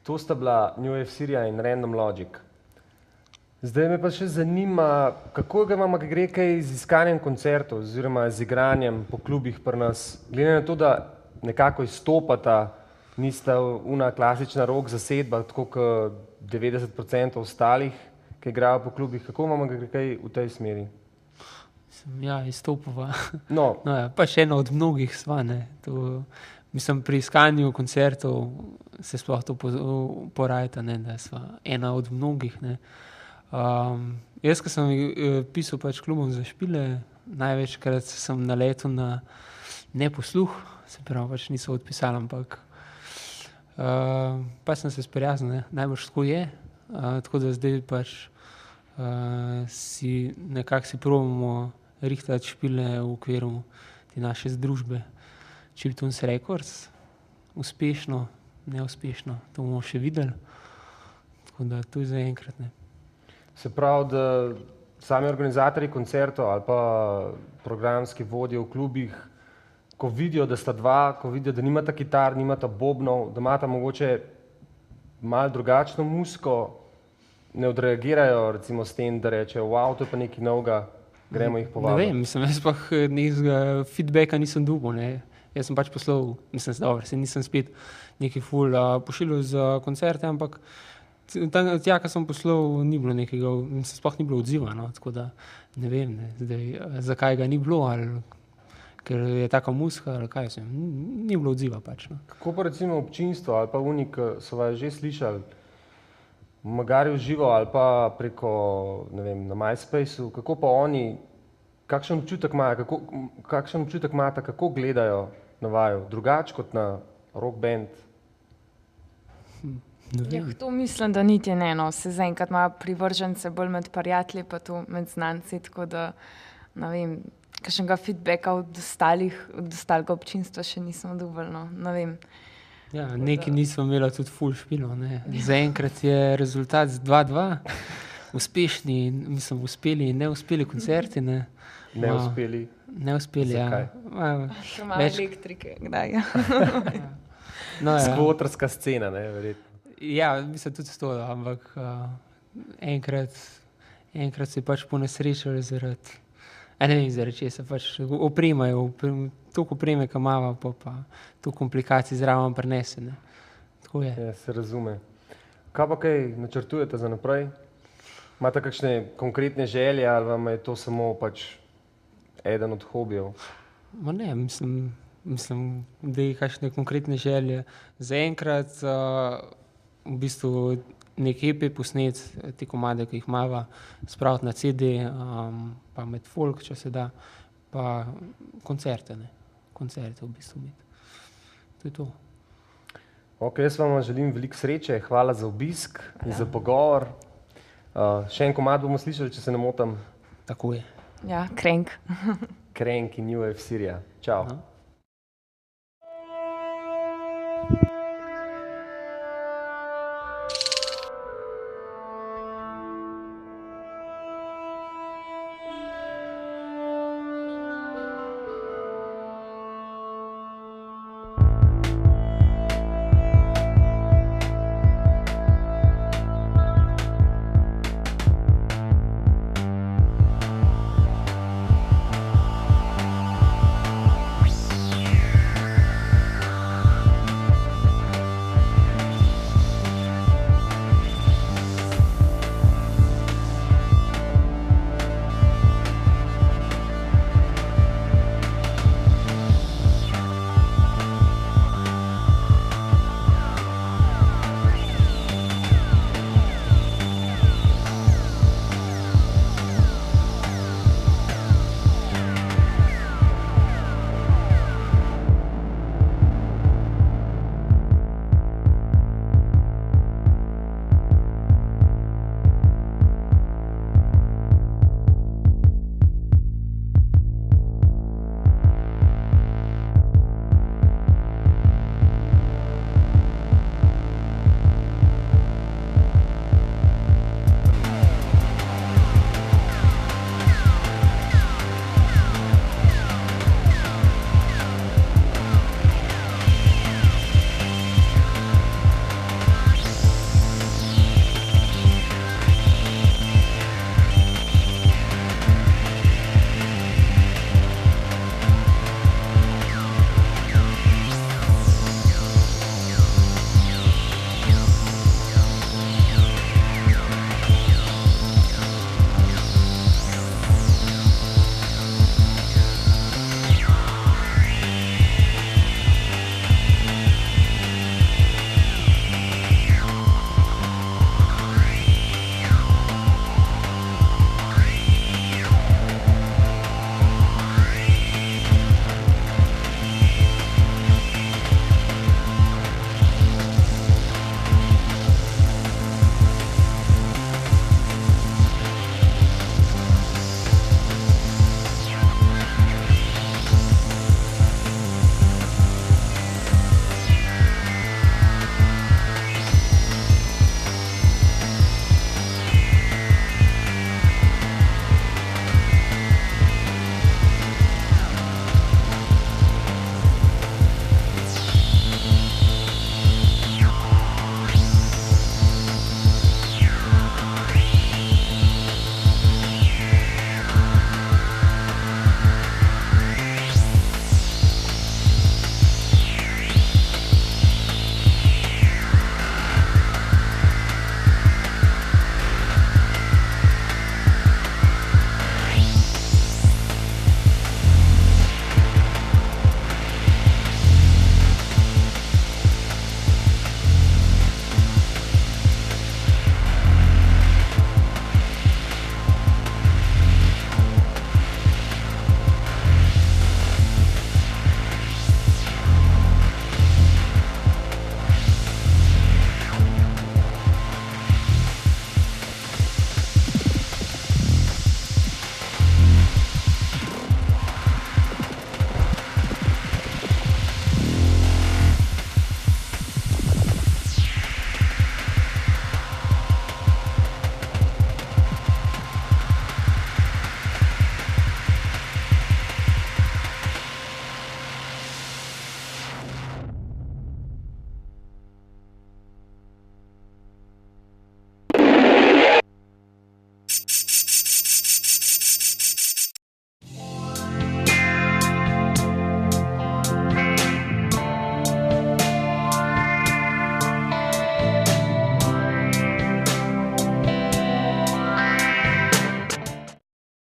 To sta bila New Wave Syria in Random Logic. Zdaj me pa še zanima, kako vam gre kaj z iskanjem koncertov oziroma z igranjem po klubih pri nas. Glede na to, da nekako izstopata, nista una klasična rock zasedba, tako kot 90% ostalih, ki igrajo po klubih. Kako vam gre kaj v tej smeri? Ja, izstopova. No. No, ja, pa še ena od mnogih sva, ne. To, mislim, pri iskanju koncertov se sploh to porajta, ne, da sva ena od mnogih, ne. Jaz, ko sem pisal pač klubom za špile, največkrat sem naletel na neposluh, se pravi, pač niso odpisali, ampak pač sem se sprijaznil, ne, najbrž tako je, tako da zdaj pač nekako si probamo rihtati špile v okviru te naše združbe Chiptunes Records, uspešno, neuspešno, to bomo še videli, tako da to je zaenkrat, ne. Se pravi, da sami organizatorji koncertov ali pa programski vodje v klubih, ko vidijo, da sta dva, ko vidijo, da nimata kitar, nimata bobnov, da imata mogoče malo drugačno muziko, ne odreagirajo recimo s tem, da rečejo, wow, to je pa nekaj novega, gremo jih povabiti. Ne vem, mislim, jaz pa nekega feedbacka nisem dobil, ne. Jaz sem pač poslal, mislim, dobro, se nisem spet neki ful pošiljal za koncerte, ampak tja, ko sem poslal, ni bilo nekega, sploh ni bilo odziva, no, tako da ne vem, ne, zdaj, zakaj ga ni bilo, ali ker je taka muzika, ali kaj vsem, ni bilo odziva pač, no. Kako pa recimo občinstvo ali pa oni, ki so vas že slišali, magari v živo ali pa preko, ne vem, na MySpaceu, kako pa oni, kakšen občutek imate, kako gledajo na vaju, drugače kot na rock band? Ja, to mislim, da niti ne, no, se zaenkrat imajo privržence bolj med prijatelji, pa to med znanci, tako da, ne vem, kakšnega feedbacka od ostalega občinstva še nismo dobili, no, ne vem. Ja, nekaj nismo imeli tudi ful špilov, ne. Zaenkrat je rezultat 2:2, uspešni, mislim, uspeli in neuspeli koncerti, ne. Neuspeli? Neuspeli, ja. Zakaj? Še malo elektrike, kdaj, ja. No, ja. Skvotrska scena, ne, verjetno. Ja, mislim tudi to, ampak enkrat se je pač ponesrečilo zaradi, ne vem zaradi česa, pač opremajo, toliko opreme, ki imava, pa toliko komplikacij zraven prinese, ne. Tako je. Ja, se razume. Kaj pa kaj načrtujete za naprej? Imate kakšne konkretne želje ali vam je to samo pač eden od hobijev? Ma ne, mislim, da je kakšne konkretne želje. Zaenkrat v bistvu neki EP posnet, te komade, ki jih imava, spraviti na CD, pa med folk, če se da, pa koncerte, ne. Koncerte v bistvu imeti. To je to. Ok, jaz vam želim veliko sreče, hvala za obisk in za pogovor. Še en komad bomo slišali, če se ne motim. Tako je. Ja, Krenk. Krenk in New Wave Syria. Čau.